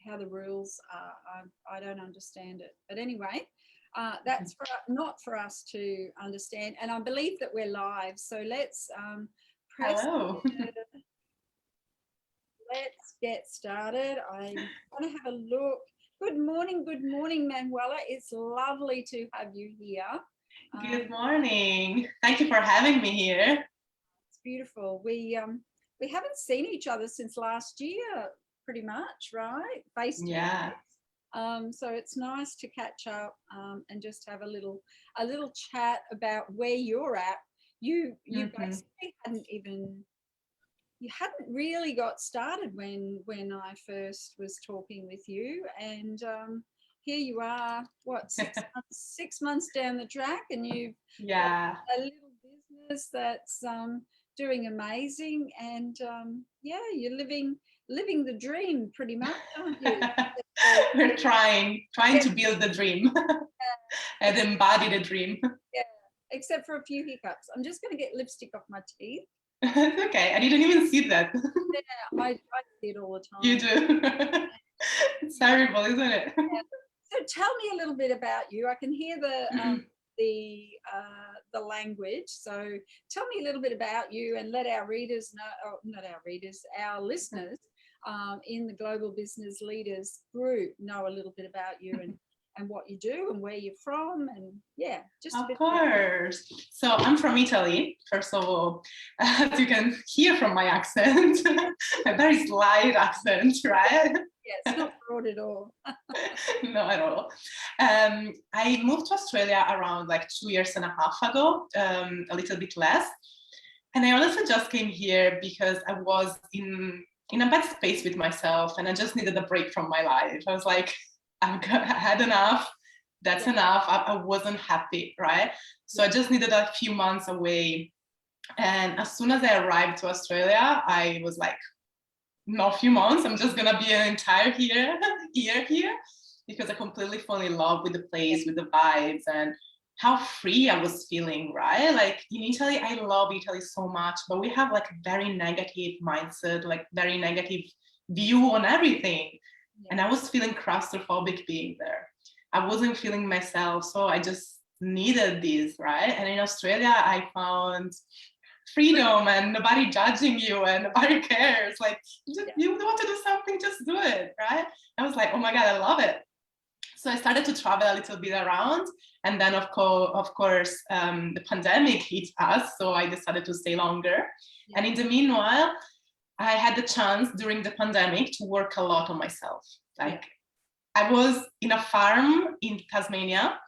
how the rules are. I don't understand it. But anyway, that's not for us to understand. And I believe that we're live. So let's press. Hello. Let's get started. I'm going to have a look. Good morning, Manuela. It's lovely to have you here. Good morning. Thank you for having me here. It's beautiful. We haven't seen each other since last year, pretty much, right? Face to Yeah. face. So it's nice to catch up and just have a little chat about where you're at. You basically hadn't really got started when I first was talking with you, and here you are, what, 6 months down the track, and you've got a little business that's doing amazing, and you're living the dream pretty much, aren't you? We're trying to build the dream and embody the dream. Yeah, except for a few hiccups. I'm just going to get lipstick off my teeth. It's okay. I didn't even see that. Yeah, I see it all the time. You do. It's terrible, isn't it? Yeah. So tell me a little bit about you. I can hear the language. So tell me a little bit about you, and let our readers know, not our readers, our listeners in the Global Business Leaders group know a little bit about you and what you do and where you're from, and just of course. So I'm from Italy, first of all, as you can hear from my accent, a very slight accent, right? Yeah, it's not broad at all. Not at all. I moved to Australia around like 2.5 years ago, a little bit less. And I honestly just came here because I was in a bad space with myself, and I just needed a break from my life. I was like, I had enough. That's enough. I wasn't happy, right? So I just needed a few months away. And as soon as I arrived to Australia, I was like, not a few months, I'm just gonna be an entire year here, because I completely fell in love with the place, with the vibes, and how free I was feeling, right? Like in Italy, I love Italy so much, but we have like a very negative mindset, like very negative view on everything. And I was feeling claustrophobic being there. I wasn't feeling myself, so I just needed this, right? And in Australia, I found freedom and nobody judging you and nobody cares. Like, you want to do something, just do it, right? I was like, oh my God, I love it. So I started to travel a little bit around, and then of course, the pandemic hit us, so I decided to stay longer. And in the meanwhile, I had the chance during the pandemic to work a lot on myself. Like, I was in a farm in Tasmania,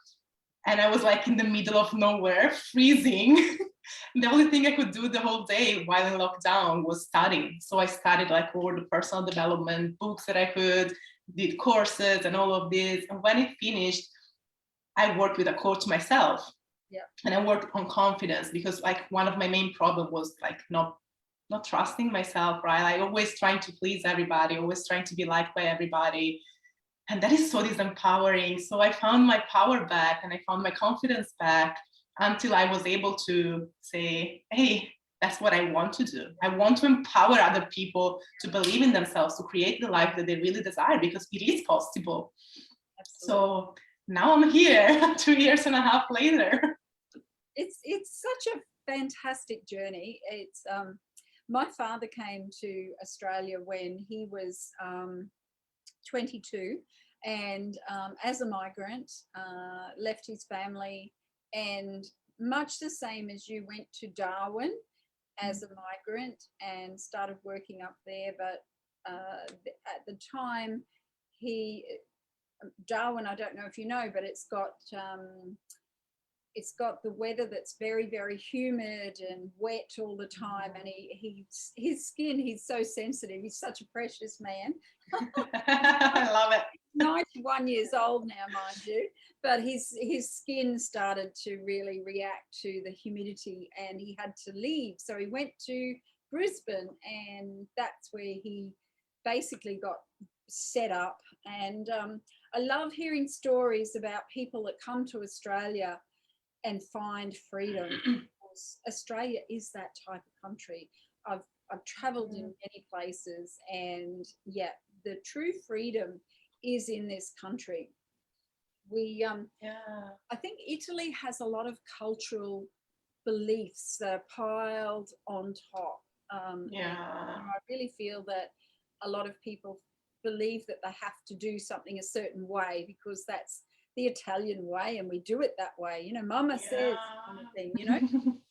and I was like in the middle of nowhere, freezing. The only thing I could do the whole day while in lockdown was studying. So I studied like all the personal development books that I could, did courses and all of this. And when it finished, I worked with a coach myself. Yeah. And I worked on confidence, because like one of my main problems was like not trusting myself, right? Like always trying to please everybody, always trying to be liked by everybody. And that is so disempowering. So I found my power back, and I found my confidence back, until I was able to say, hey, that's what I want to do. I want to empower other people to believe in themselves, to create the life that they really desire, because it is possible. Absolutely. So now I'm here 2.5 years later. It's such a fantastic journey. It's my father came to Australia when he was 22, and as a migrant, left his family, and much the same as you, went to Darwin as a migrant and started working up there. But at the time, Darwin, I don't know if you know, but it's got the weather that's very, very humid and wet all the time, and his skin, he's so sensitive. He's such a precious man. I love it. 91 years old now, mind you, but his skin started to really react to the humidity, and he had to leave. So he went to Brisbane, and that's where he basically got set up. And I love hearing stories about people that come to Australia and find freedom. Australia is that type of country. I've traveled in many places, and the true freedom is in this country. We I think Italy has a lot of cultural beliefs that are piled on top. I really feel that a lot of people believe that they have to do something a certain way because that's the Italian way and we do it that way. You know, Mama says kind of thing, you know.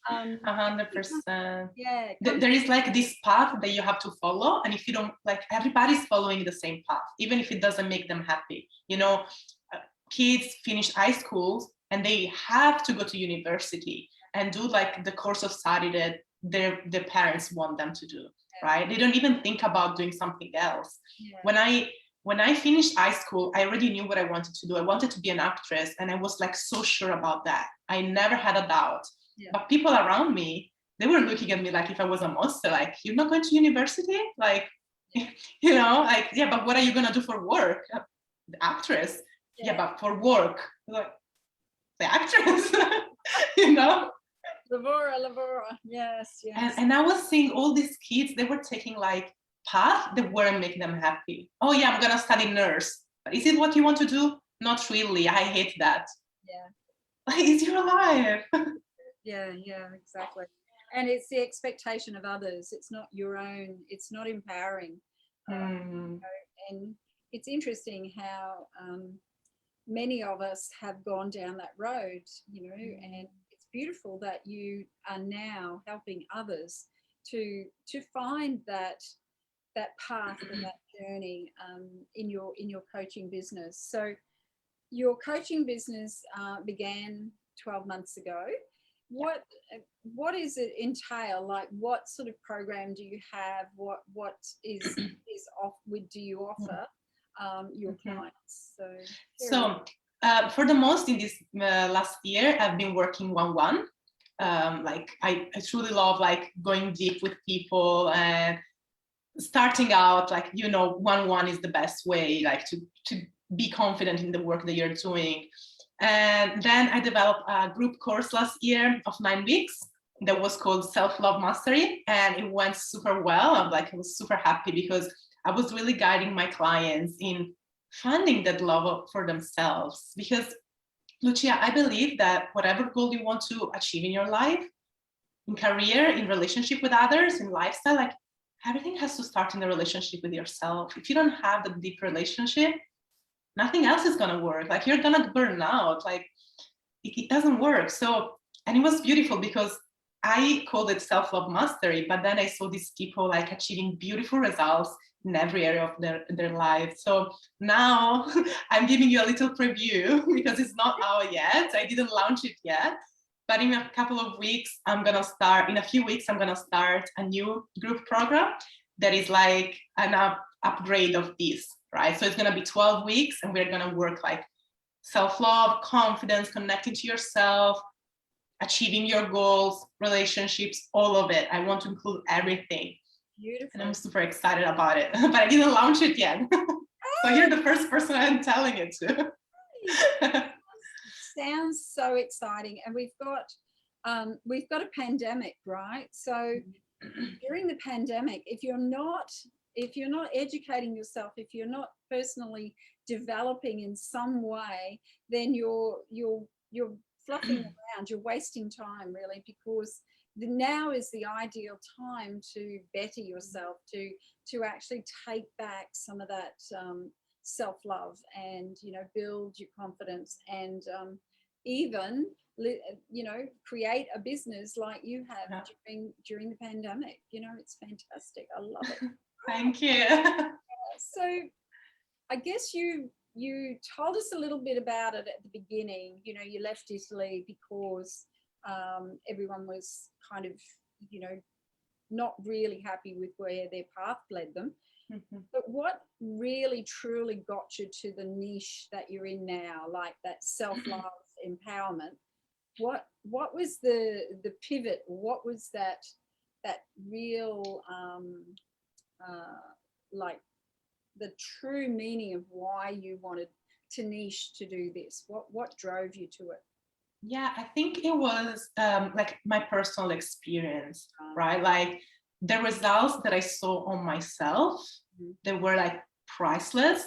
100%. Yeah. There is like this path that you have to follow, and if you don't, like, everybody's following the same path, even if it doesn't make them happy. You know, kids finish high school and they have to go to university and do like the course of study that their parents want them to do, right? They don't even think about doing something else. When I finished high school, I already knew what I wanted to do. I wanted to be an actress, and I was like so sure about that. I never had a doubt. But people around me, they were looking at me like if I was a monster, like, you're not going to university? Like, you know, like, yeah, but what are you gonna do for work? The actress. Yeah, but for work, like, the actress, you know? Lavora, yes. And I was seeing all these kids, they were taking like path that weren't making them happy. Oh yeah, I'm gonna study nurse. But is it what you want to do? Not really. I hate that. Like, it's your life. Yeah, exactly. And it's the expectation of others. It's not your own. It's not empowering. You know, and it's interesting how many of us have gone down that road, you know, and it's beautiful that you are now helping others to find that path and that journey in your coaching business. So your coaching business began 12 months ago. What does it entail? Like, what sort of program do you have? What is do you offer your clients? So for the most in this last year, I've been working one-on-one. Like I truly love like going deep with people and starting out, like, you know, one-on-one is the best way, like to be confident in the work that you're doing. And then I developed a group course last year of 9 weeks that was called Self-Love Mastery, and it went super well. I was super happy because I was really guiding my clients in finding that love for themselves. Because, Lucia, I believe that whatever goal you want to achieve in your life, in career, in relationship with others, in lifestyle, like, everything has to start in the relationship with yourself. If you don't have the deep relationship, nothing else is gonna work. Like, you're gonna burn out. Like, it doesn't work. So, and it was beautiful because I called it self-love mastery, but then I saw these people like achieving beautiful results in every area of their life. So now I'm giving you a little preview because it's not out yet. I didn't launch it yet, but in a couple of weeks, in a few weeks, I'm gonna start a new group program that is like an upgrade of this. Right? So it's going to be 12 weeks and we're going to work like self-love, confidence, connecting to yourself, achieving your goals, relationships, all of it. I want to include everything. Beautiful. And I'm super excited about it, but I didn't launch it yet. So you're the first person I'm telling it to. Sounds so exciting. And we've got a pandemic, right? So during the pandemic, if you're not educating yourself, if you're not personally developing in some way, then you're fluffing around, you're wasting time, really, because now is the ideal time to better yourself, to actually take back some of that self-love and, you know, build your confidence and even, you know, create a business like you have during the pandemic. You know, it's fantastic. I love it. Thank you. So I guess you told us a little bit about it at the beginning. You know, you left Italy because everyone was kind of, you know, not really happy with where their path led them. But what really truly got you to the niche that you're in now, like that self-love empowerment? What was the pivot? What was that real like the true meaning of why you wanted to niche to do this? What drove you to it? Yeah, I think it was like my personal experience, right? Like the results that I saw on myself, they were like priceless.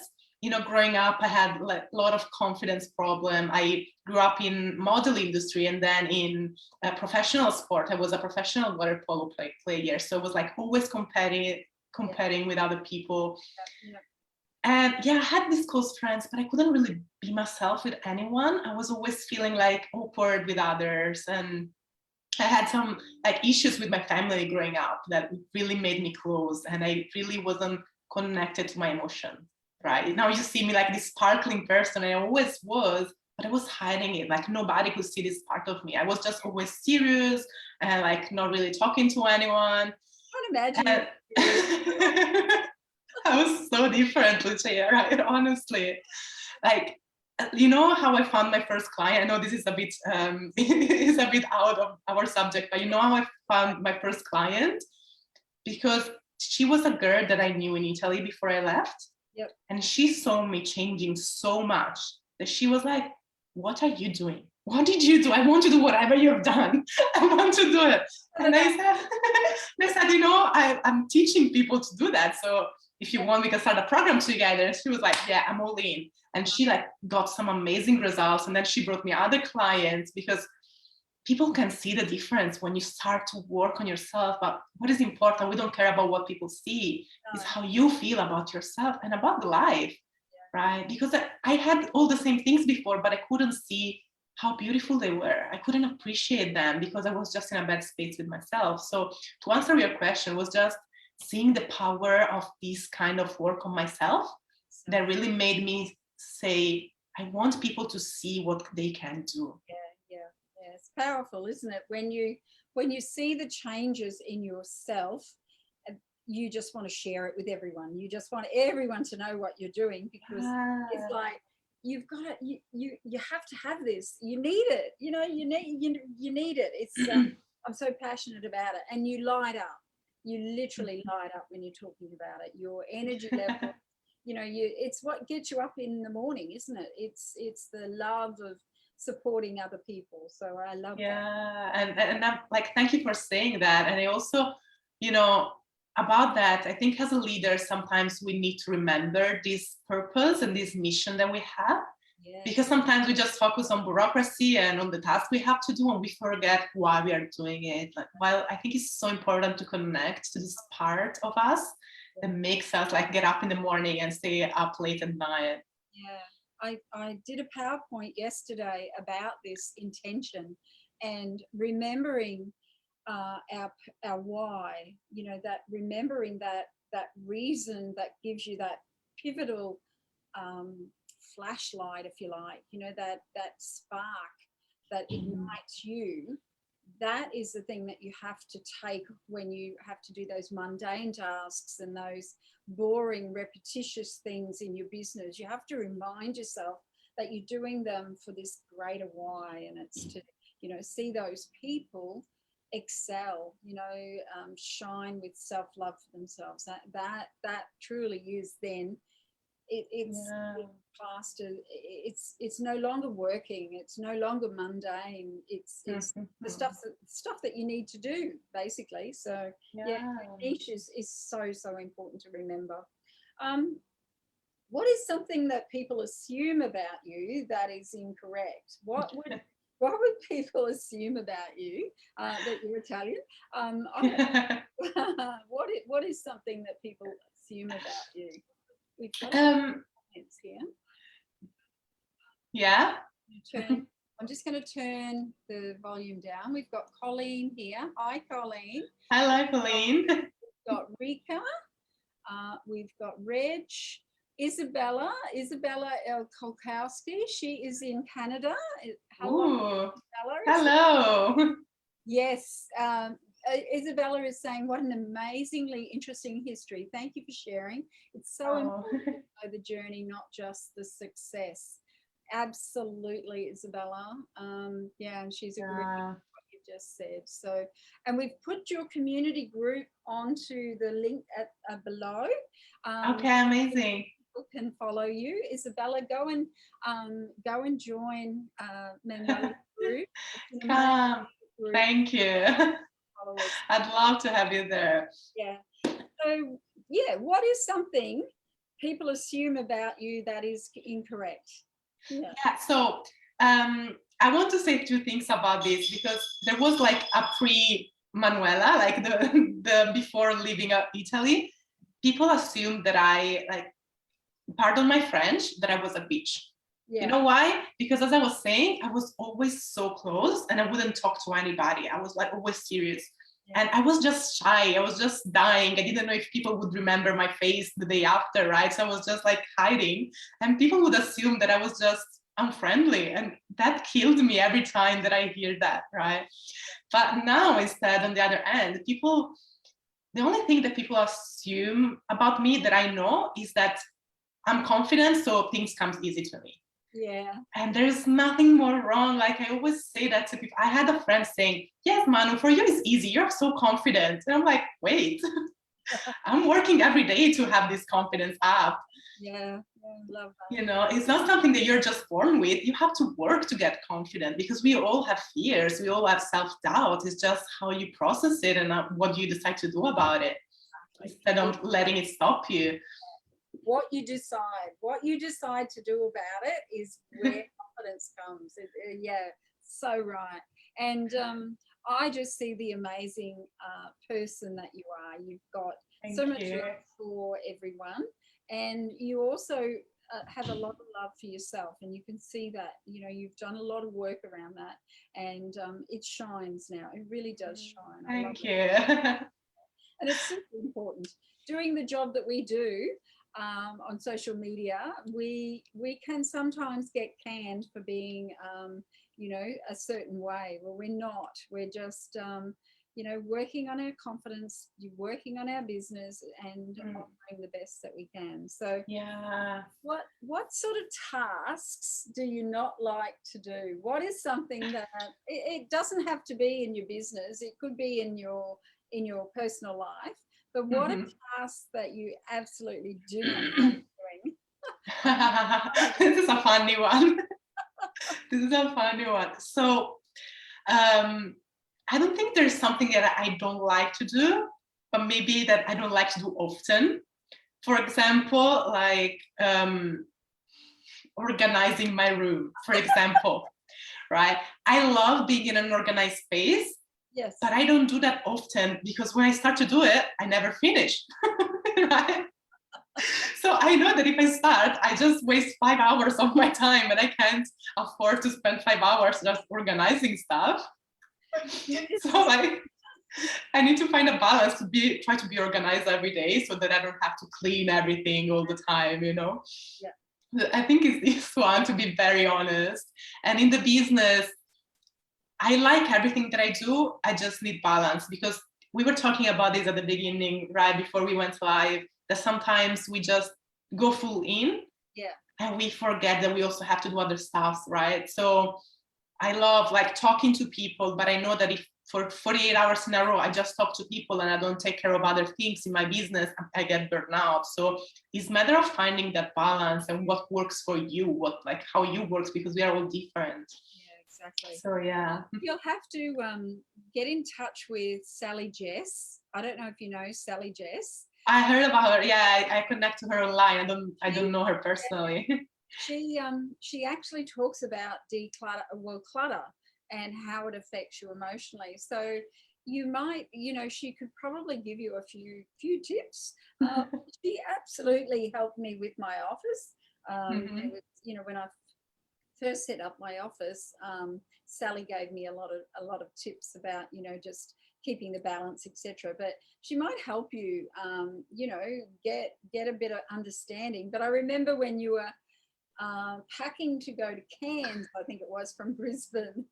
Growing up, I had like a lot of confidence problem. I grew up in model industry and then in professional sport. I was a professional water polo player. So it was like always comparing with other people. Yeah. And yeah, I had these close friends, but I couldn't really be myself with anyone. I was always feeling like awkward with others. And I had some like issues with my family growing up that really made me close. And I really wasn't connected to my emotions. Right now, you see me like this sparkling person. I always was, but I was hiding it. Like nobody could see this part of me. I was just always serious and like not really talking to anyone. I can't imagine. I was so different, Lucia, right? Honestly, like how I found my first client. I know this is a bit is a bit out of our subject, but how I found my first client, because she was a girl that I knew in Italy before I left. Yep. And she saw me changing so much that she was like, what are you doing? What did you do? I want to do whatever you've done. I want to do it. And I said, I'm teaching people to do that. So if you want, we can start a program together. And she was like, yeah, I'm all in. And she like got some amazing results. And then she brought me other clients, because people can see the difference when you start to work on yourself. But what is important, we don't care about what people see, is how you feel about yourself and about life, right? Because I had all the same things before, but I couldn't see how beautiful they were. I couldn't appreciate them because I was just in a bad space with myself. So to answer your question, was just seeing the power of this kind of work on myself that really made me say, I want people to see what they can do. Yeah. It's powerful, isn't it? When you see the changes in yourself, you just want to share it with everyone. You just want everyone to know what you're doing, because it's like you've got it. You have to have this. You need it. You need it. It's I'm so passionate about it, and you light up. You literally light up when you're talking about it. Your energy level. It's what gets you up in the morning, isn't it? It's the love of supporting other people. So I love that. Yeah, and I'm like, thank you for saying that. And I also, about that, I think as a leader, sometimes we need to remember this purpose and this mission that we have. Yes. Because sometimes we just focus on bureaucracy and on the tasks we have to do, and we forget why we are doing it. Like, well, I think it's so important to connect to this part of us that makes us like get up in the morning and stay up late at night. Yeah. I did a PowerPoint yesterday about this intention and remembering our why, that remembering that reason that gives you that pivotal flashlight, if you like, that spark that ignites you. That is the thing that you have to take when you have to do those mundane tasks and those boring, repetitious things in your business. You have to remind yourself that you're doing them for this greater why, and it's to, see those people excel, shine with self-love for themselves. That truly is then it's classed as it's no longer working, it's no longer mundane, it's the stuff that you need to do, basically. So niche is so important to remember. What is something that people assume about you that is incorrect? What would people assume about you that you're Italian? What is something that people assume about you? We've got comments here. Yeah. I'm just going to turn the volume down. We've got Colleen here. Hi, Colleen. Hello, Colleen. We've got Rika. We've got Reg. Isabella Kolkowski. She is in Canada. Hello, Isabella. Hello. Yes. Isabella is saying, what an amazingly interesting history. Thank you for sharing. It's so important to know the journey, not just the success. Absolutely, Isabella. And she's agreed with what you just said. So, and we've put your community group onto the link at below. Okay, amazing. People can follow you. Isabella, go and join Manuela's group. Come. Thank you. I'd love to have you there. Yeah. So, what is something people assume about you that is incorrect. Yeah. Yeah, so I want to say two things about this, because there was like a pre-Manuela, like the before leaving Italy, people assumed that I, like, pardon my French, that I was a bitch. Yeah. You know why? Because as I was saying, I was always so close and I wouldn't talk to anybody. I was like always serious. Yeah. And I was just shy. I was just dying. I didn't know if people would remember my face the day after, right? So I was just like hiding. And people would assume that I was just unfriendly. And that killed me every time that I hear that, right? But now instead, on the other end, people, the only thing that people assume about me that I know is that I'm confident, so things come easy to me. Yeah. And there's nothing more wrong. Like I always say that to people. I had a friend saying, yes, Manu, for you it's easy. You're so confident. And I'm like, wait, I'm working every day to have this confidence up. Yeah. Love that. You know, it's not something that you're just born with. You have to work to get confident, because we all have fears. We all have self-doubt. It's just how you process it and what you decide to do about it, instead of letting it stop you. What you decide to do about it is where confidence comes. Yeah, so right. And I just see the amazing person that you are. You've got so much love for everyone, and you also have a lot of love for yourself, and you can see that, you know, you've done a lot of work around that, and it shines now. It really does shine. Thank you. And it's super important. Doing the job that we do on social media, we can sometimes get canned for being, you know, a certain way. Well, we're not. We're just, you know, working on our confidence, working on our business, and offering the best that we can. So, yeah. What sort of tasks do you not like to do? What is something that it doesn't have to be in your business? It could be in your personal life. But what are tasks that you absolutely do not like doing? This is a funny one. This is a funny one. So I don't think there's something that I don't like to do, but maybe that I don't like to do often. For example, like organizing my room, for example, right? I love being in an organized space. Yes. But I don't do that often, because when I start to do it, I never finish. Right? So I know that if I start, I just waste 5 hours of my time, and I can't afford to spend 5 hours just organizing stuff. So like, I need to find a balance to try to be organized every day, so that I don't have to clean everything all the time, you know? Yeah. I think it's this one, to be very honest. And in the business, I like everything that I do. I just need balance, because we were talking about this at the beginning, right before we went live, that sometimes we just go full in, and we forget that we also have to do other stuff, right? So I love like talking to people, but I know that if for 48 hours in a row I just talk to people and I don't take care of other things in my business, I get burned out. So it's a matter of finding that balance and what works for you, how you work, because we are all different. Exactly. So yeah, you'll have to get in touch with Sally Jess. I don't know if you know Sally Jess. I heard about her. Yeah, I connect to her online. I don't know her personally. She actually talks about clutter and how it affects you emotionally. So you might, you know, she could probably give you a few tips. She absolutely helped me with my office. You know, when I first set up my office, Sally gave me a lot of tips about, you know, just keeping the balance, etc. But she might help you, you know, get a bit of understanding. But I remember when you were packing to go to Cairns, I think it was, from Brisbane.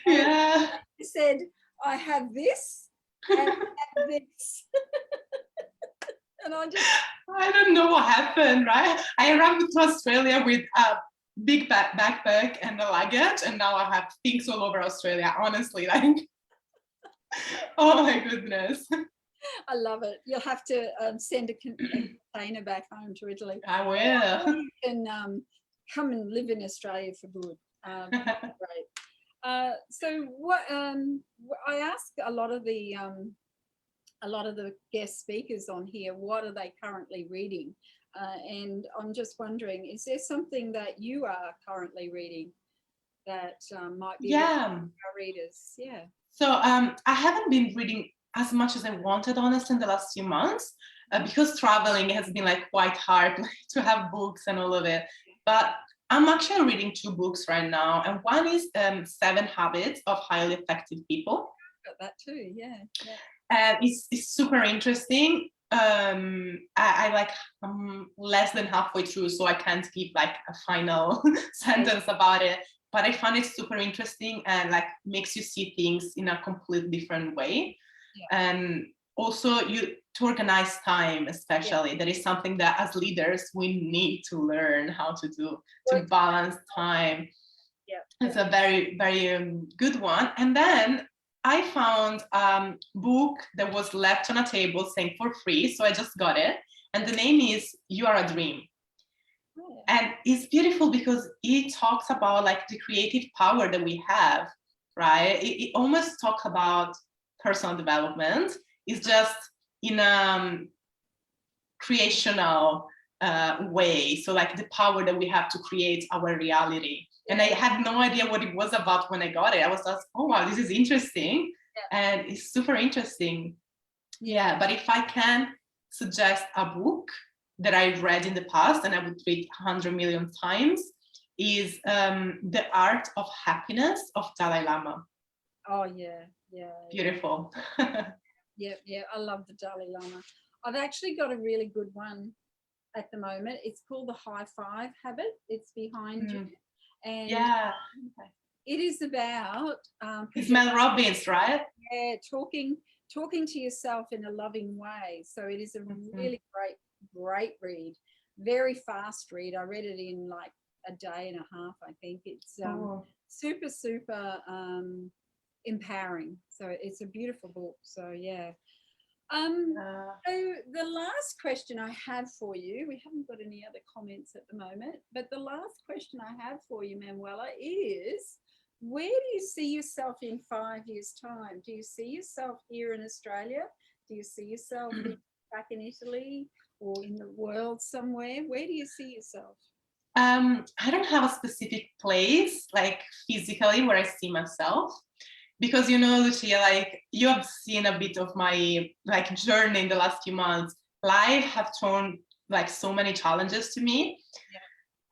Yeah. You said, I have this and I have this. And I don't know what happened, right? I arrived to Australia with a big backpack and a luggage, and now I have things all over Australia, honestly, like, oh my goodness. I love it. You'll have to send a container back home to Italy. I will. Or you can come and live in Australia for good. Great. So what I ask a lot of the a lot of the guest speakers on here, what are they currently reading? And I'm just wondering, is there something that you are currently reading that might be Yeah. our readers? Yeah. So I haven't been reading as much as I wanted, honestly, in the last few months, because traveling has been like quite hard to have books and all of it. But I'm actually reading 2 books right now, and one is 7 Habits of Highly Effective People. Got that too, yeah. And it's super interesting. I like less than halfway through, so I can't give like a final sentence about it. But I found it super interesting and like makes you see things in a completely different way. Yeah. And also to organize time, especially. That is something that as leaders we need to learn how to do, to balance time. Yeah. It's a very, very good one. And then I found a book that was left on a table saying for free, so I just got it. And the name is You Are a Dream. Oh. And it's beautiful because it talks about like the creative power that we have, right? It almost talks about personal development. It's just in a creational way. So like the power that we have to create our reality. And I had no idea what it was about when I got it. I was just, oh wow, this is interesting. And it's super interesting. Yeah, but if I can suggest a book that I've read in the past and I would read 100 million times, is The Art of Happiness of Dalai Lama. Oh yeah, yeah. Beautiful. Yeah, I love the Dalai Lama. I've actually got a really good one at the moment. It's called the High Five Habit. It's behind you. And it is about it's Mel Robbins, right? Yeah, talking to yourself in a loving way. So it is a really great read. Very fast read. I read it in like a day and a half, I think. It's super empowering. So it's a beautiful book. So yeah. So the last question I have for you, we haven't got any other comments at the moment, but the last question I have for you, Manuela, is where do you see yourself in 5 years' time? Do you see yourself here in Australia? Do you see yourself back in Italy or in the world somewhere? Where do you see yourself? I don't have a specific place, like physically, where I see myself. Because, you know, Lucia, like you have seen a bit of my like journey in the last few months. Life have thrown like so many challenges to me.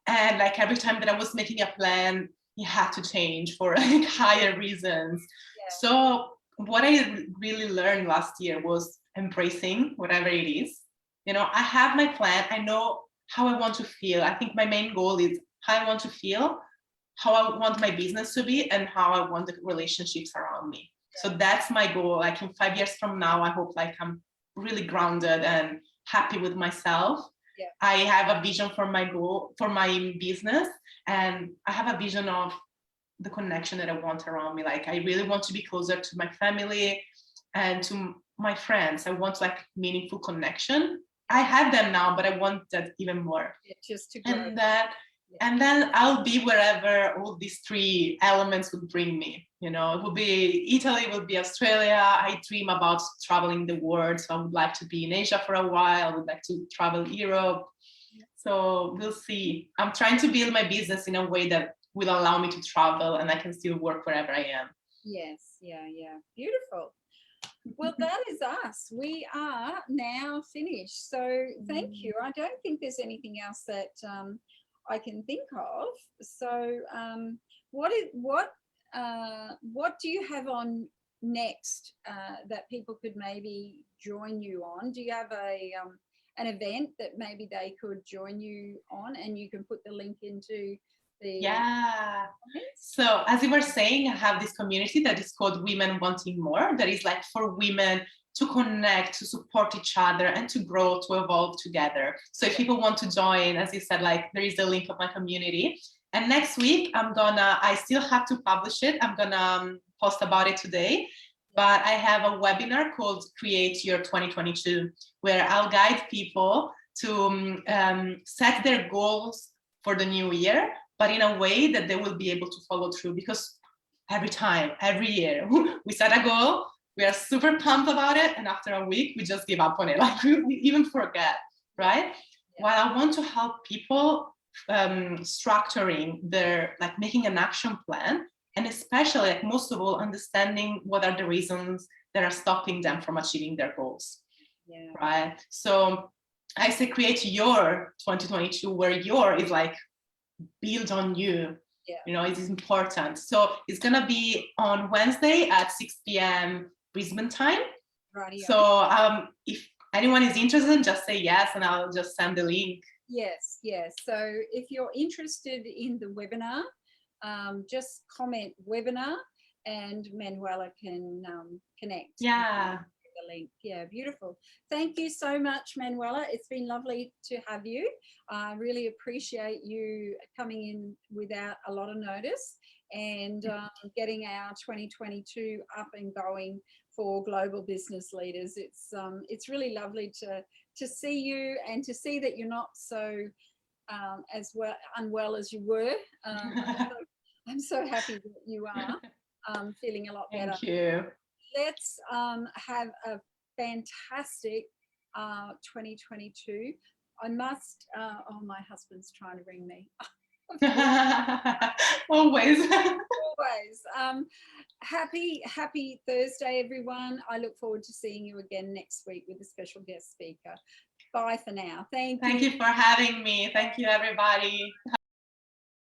And like every time that I was making a plan, it had to change for like higher reasons. So what I really learned last year was embracing whatever it is. You know, I have my plan. I know how I want to feel. I think my main goal is how I want to feel, how I want my business to be, and how I want the relationships around me. So that's my goal. Like in 5 years from now, I hope like I'm really grounded and happy with myself. I have a vision for my goal, for my business, and I have a vision of the connection that I want around me. Like I really want to be closer to my family and to my friends. I want like meaningful connection. I have them now, but I want that even more. Just to grow. And then I'll be wherever all these 3 elements would bring me. You know, it would be Italy, it would be Australia. I dream about traveling the world. So I would like to be in Asia for a while. I would like to travel Europe. So we'll see. I'm trying to build my business in a way that will allow me to travel and I can still work wherever I am. Yes, yeah. Beautiful. Well, that is us. We are now finished. So thank you. I don't think there's anything else that I can think of. So what do you have on next that people could maybe join you on? Do you have an event that maybe they could join you on, and you can put the link into the So as you were saying, I have this community that is called Women Wanting More, that is like for women to connect, to support each other, and to grow, to evolve together. So if people want to join, as you said, like there is the link of my community. And next week, I still have to publish it. I'm gonna post about it today. But I have a webinar called Create Your 2022, where I'll guide people to set their goals for the new year, but in a way that they will be able to follow through. Because every year, we set a goal, we are super pumped about it, and after a week we just give up on it, like we even forget, right? While I want to help people structuring their, like making an action plan, and especially, like most of all, understanding what are the reasons that are stopping them from achieving their goals, right? So I say create your 2022 where your is like build on you. You know, it is important. So it's gonna be on Wednesday at 6 p.m. Brisbane time. So if anyone is interested, just say yes, and I'll just send the link. Yes. So if you're interested in the webinar, just comment webinar, and Manuela can connect. Yeah. The link. Yeah, beautiful. Thank you so much, Manuela. It's been lovely to have you. I really appreciate you coming in without a lot of notice and getting our 2022 up and going for global business leaders. It's really lovely to see you and to see that you're not so as well unwell as you were. I'm so happy that you are feeling a lot better. Thank you. Let's have a fantastic 2022. I must, oh, my husband's trying to ring me. Always. Always. Happy Thursday, everyone. I look forward to seeing you again next week with a special guest speaker. Bye for now. Thank you. Thank you for having me. Thank you, everybody.